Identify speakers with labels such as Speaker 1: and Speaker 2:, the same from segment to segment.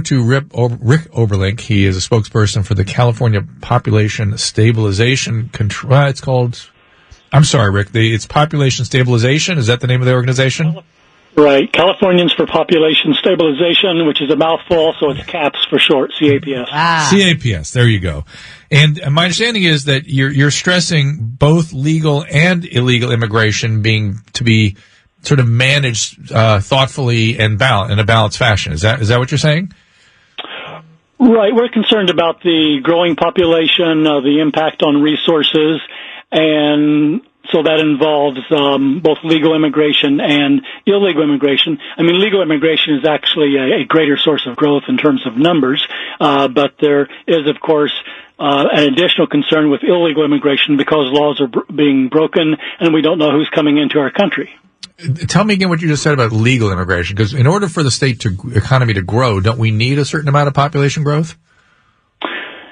Speaker 1: To Rick Oberlink. He is a spokesperson for the California Population Stabilization Control. It's called, I'm sorry, Rick, it's Population Stabilization. Is that the name of the organization?
Speaker 2: Right. Californians for Population Stabilization, which is a mouthful, so it's CAPS for short, CAPS.
Speaker 1: CAPS, there you go. And my understanding is that you're stressing both legal and illegal immigration to be sort of managed thoughtfully and in a balanced fashion. Is that what you're saying?
Speaker 2: Right. We're concerned about the growing population, the impact on resources, and so that involves both legal immigration and illegal immigration. I mean, legal immigration is actually a greater source of growth in terms of numbers, but there is, of course, an additional concern with illegal immigration because laws are being broken and we don't know who's coming into our country.
Speaker 1: Tell me again what you just said about legal immigration, because in order for the economy to grow, don't we need a certain amount of population growth?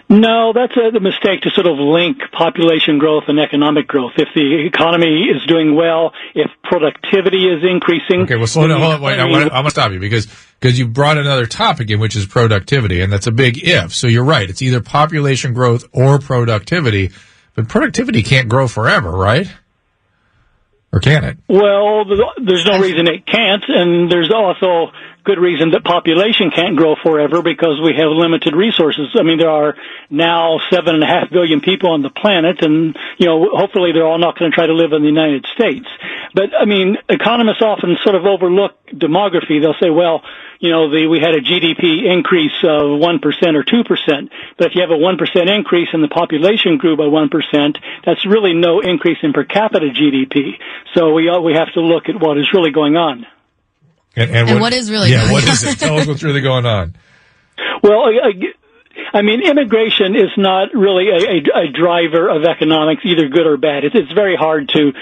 Speaker 2: No, that's a mistake to sort of link population growth and economic growth. If the economy is doing well, if productivity is increasing...
Speaker 1: Okay, well, slow down. Hold on, wait, I'm going to stop you because you brought another topic in, which is productivity, and that's a big if. So you're right. It's either population growth or productivity, but productivity can't grow forever, right? Or can it?
Speaker 2: Well, there's no reason it can't, and there's also good reason that population can't grow forever because we have limited resources. I mean, there are now 7.5 billion people on the planet, and, hopefully they're all not going to try to live in the United States. But, I mean, economists often sort of overlook demography. They'll say, well, we had a GDP increase of 1% or 2%, but if you have a 1% increase and the population grew by 1%, that's really no increase in per capita GDP. So we have to look at what is really going on.
Speaker 1: And
Speaker 3: what is really going on?
Speaker 1: Yeah, what is it? Tell us what's really going on.
Speaker 2: Well, I mean, immigration is not really a driver of economics, either good or bad. It's very hard to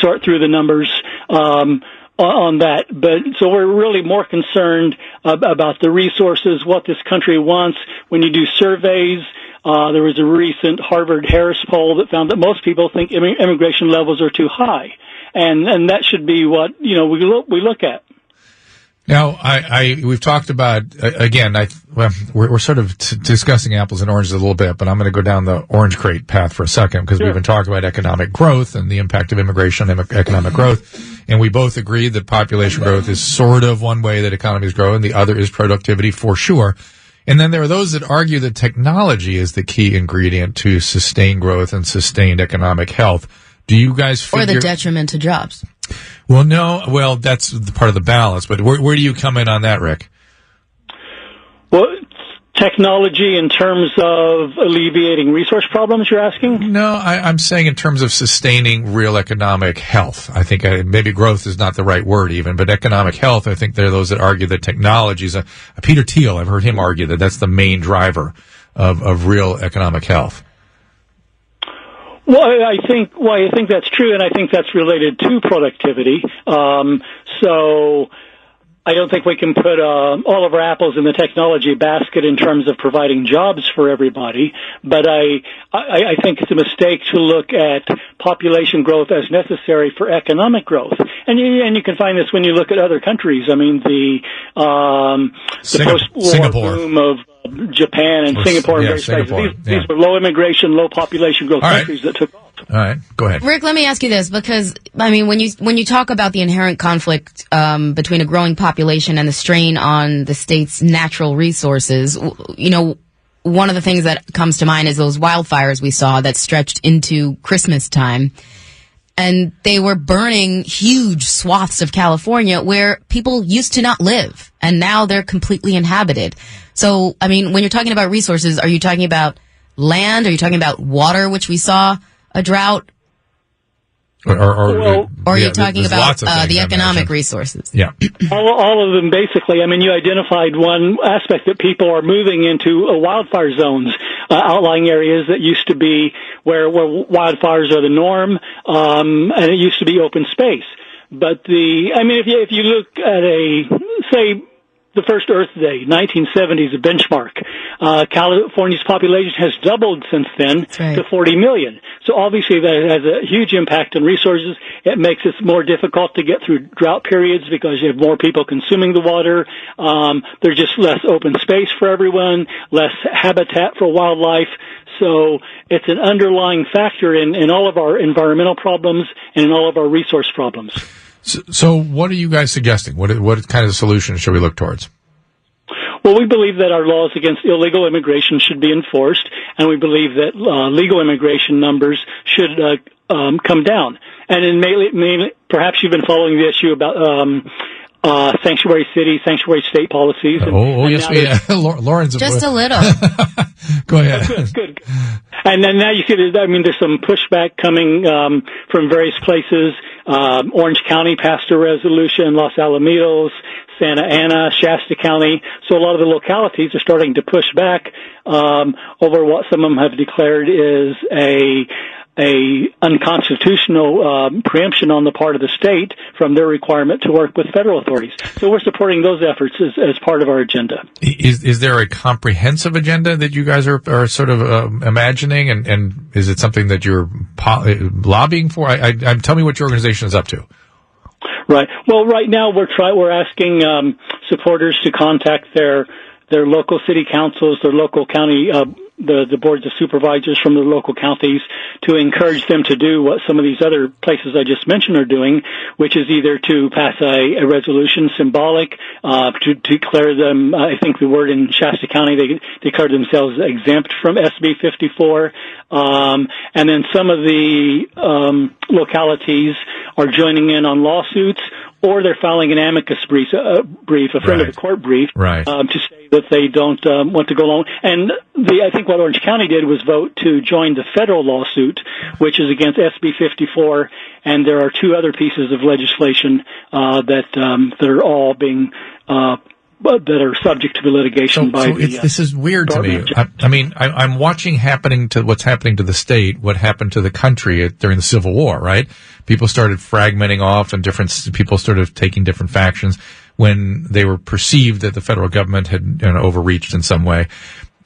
Speaker 2: sort through the numbers on that. But so we're really more concerned about the resources, what this country wants. When you do surveys, there was a recent Harvard-Harris poll that found that most people think immigration levels are too high, and that should be what we look at.
Speaker 1: Now, we've talked about, again, we're sort of discussing apples and oranges a little bit, but I'm going to go down the orange crate path for a second because we've been talking about economic growth and the impact of immigration on economic growth. And we both agree that population growth is sort of one way that economies grow and the other is productivity for sure. And then there are those that argue that technology is the key ingredient to sustained growth and sustained economic health. Do you guys figure...
Speaker 3: Or the detriment to jobs.
Speaker 1: Well, no. Well, that's part of the balance. But where do you come in on that, Rick?
Speaker 2: Well, technology in terms of alleviating resource problems, you're asking?
Speaker 1: No, I'm saying in terms of sustaining real economic health. I think maybe growth is not the right word even, but economic health, I think there are those that argue that technology is Peter Thiel, I've heard him argue that that's the main driver of real economic health.
Speaker 2: Well, I think that's true, and I think that's related to productivity. So I don't think we can put all of our apples in the technology basket in terms of providing jobs for everybody. But I think it's a mistake to look at population growth as necessary for economic growth. And you can find this when you look at other countries. I mean, the post-war boom of Japan and Singapore and various places. These were low immigration, low population growth countries that took off.
Speaker 1: All right, go ahead.
Speaker 3: Rick, let me ask you this, because, I mean, when you talk about the inherent conflict between a growing population and the strain on the state's natural resources, one of the things that comes to mind is those wildfires we saw that stretched into Christmas time. And they were burning huge swaths of California where people used to not live, and now they're completely inhabited. So, I mean, when you're talking about resources, are you talking about land? Are you talking about water, which we saw a drought? Or are you talking about the economic resources?
Speaker 1: Yeah.
Speaker 2: All of them, basically. I mean, you identified one aspect that people are moving into wildfire zones, outlying areas that used to be where wildfires are the norm, and it used to be open space. But if you look at say, the first Earth Day, 1970 is a benchmark. California's population has doubled since then to 40 million. So obviously that has a huge impact on resources. It makes it more difficult to get through drought periods because you have more people consuming the water. There's just less open space for everyone, less habitat for wildlife. So it's an underlying factor in all of our environmental problems and in all of our resource problems.
Speaker 1: So what are you guys suggesting? What kind of solutions should we look towards?
Speaker 2: Well, we believe that our laws against illegal immigration should be enforced, and we believe that legal immigration numbers should come down. And in perhaps you've been following the issue about sanctuary city, sanctuary state policies.
Speaker 1: Yes, Lauren's
Speaker 3: just a little.
Speaker 1: Go ahead.
Speaker 2: Good. And then now you see there's some pushback coming from various places. Orange County passed a resolution, Los Alamitos, Santa Ana, Shasta County. So a lot of the localities are starting to push back over what some of them have declared is a unconstitutional preemption on the part of the state from their requirement to work with federal authorities. So we're supporting those efforts as part of our agenda.
Speaker 1: Is there a comprehensive agenda that you guys are sort of imagining, and is it something that you're lobbying for? Tell me what your organization is up to.
Speaker 2: Right. Well, right now we're asking supporters to contact their local city councils, their local county the boards of supervisors from the local counties to encourage them to do what some of these other places I just mentioned are doing, which is either to pass a resolution symbolic, to declare them, I think the word in Shasta County, they declared themselves exempt from SB 54, and then some of the localities are joining in on lawsuits, or they're filing an amicus brief, a friend of the court brief, to say that they don't want to go along. And I think what Orange County did was vote to join the federal lawsuit, which is against SB 54, and there are two other pieces of legislation that are all being that are subject to the litigation
Speaker 1: this is weird to me. I'm watching what's happening to the state, what happened to the country during the Civil War, right? People started fragmenting off and people started taking different factions when they were perceived that the federal government had overreached in some way.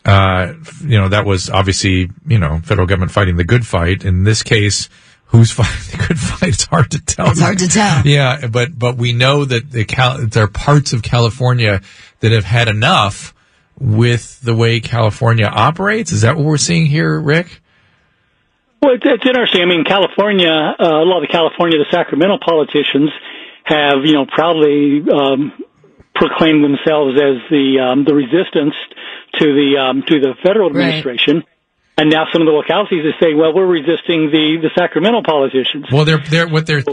Speaker 1: That was obviously, federal government fighting the good fight. In this case, who's fighting the good fight? It's hard to tell.
Speaker 3: It's hard to tell.
Speaker 1: Yeah, but we know that there are parts of California that have had enough with the way California operates. Is that what we're seeing here, Rick?
Speaker 2: Well, it's interesting. I mean, California, a lot of the Sacramento politicians have, proudly proclaimed themselves as the resistance to the federal administration. Right. And now some of the localities are saying, well, we're resisting the Sacramento politicians.
Speaker 1: Well,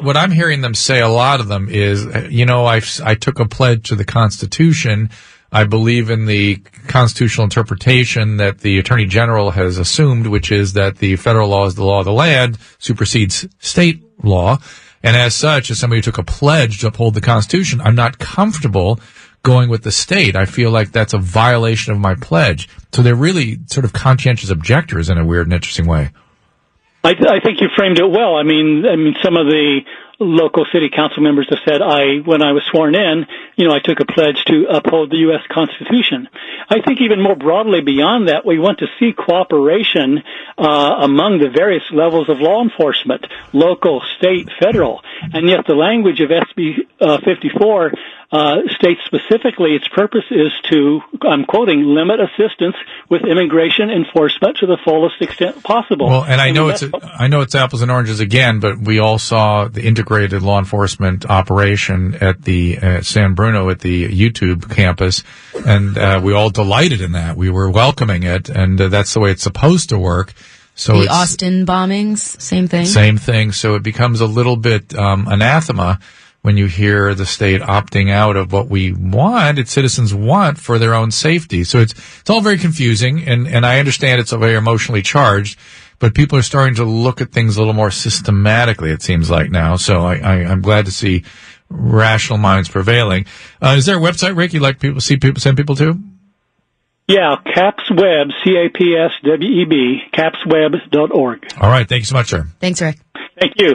Speaker 1: what I'm hearing them say, a lot of them is, I took a pledge to the Constitution. I believe in the constitutional interpretation that the Attorney General has assumed, which is that the federal law is the law of the land, supersedes state law. And as such, as somebody who took a pledge to uphold the Constitution, I'm not comfortable going with the state. I feel like that's a violation of my pledge. So they're really sort of conscientious objectors in a weird and interesting way.
Speaker 2: I think you framed it well. I mean, some of the local city council members have said, when I was sworn in, I took a pledge to uphold the U.S. Constitution. I think even more broadly beyond that, we want to see cooperation among the various levels of law enforcement, local, state, federal. And yet the language of SB 54 states specifically its purpose is to, I'm quoting, limit assistance with immigration enforcement to the fullest extent possible.
Speaker 1: Well, and I know it's apples and oranges again, but we all saw the integrated law enforcement operation at the San Bruno at the YouTube campus, and we all delighted in that. We were welcoming it, and that's the way it's supposed to work. So
Speaker 3: the Austin bombings, same thing.
Speaker 1: Same thing. So it becomes a little bit anathema when you hear the state opting out of what its citizens want for their own safety. So it's all very confusing, and I understand it's very emotionally charged, but people are starting to look at things a little more systematically, it seems like now. So I'm glad to see rational minds prevailing. Is there a website, Rick, you'd like send people to?
Speaker 2: Yeah, CAPSWeb, CAPSWEB, capsweb.org.
Speaker 1: All right. Thank you so much, sir.
Speaker 3: Thanks, Rick.
Speaker 2: Thank you.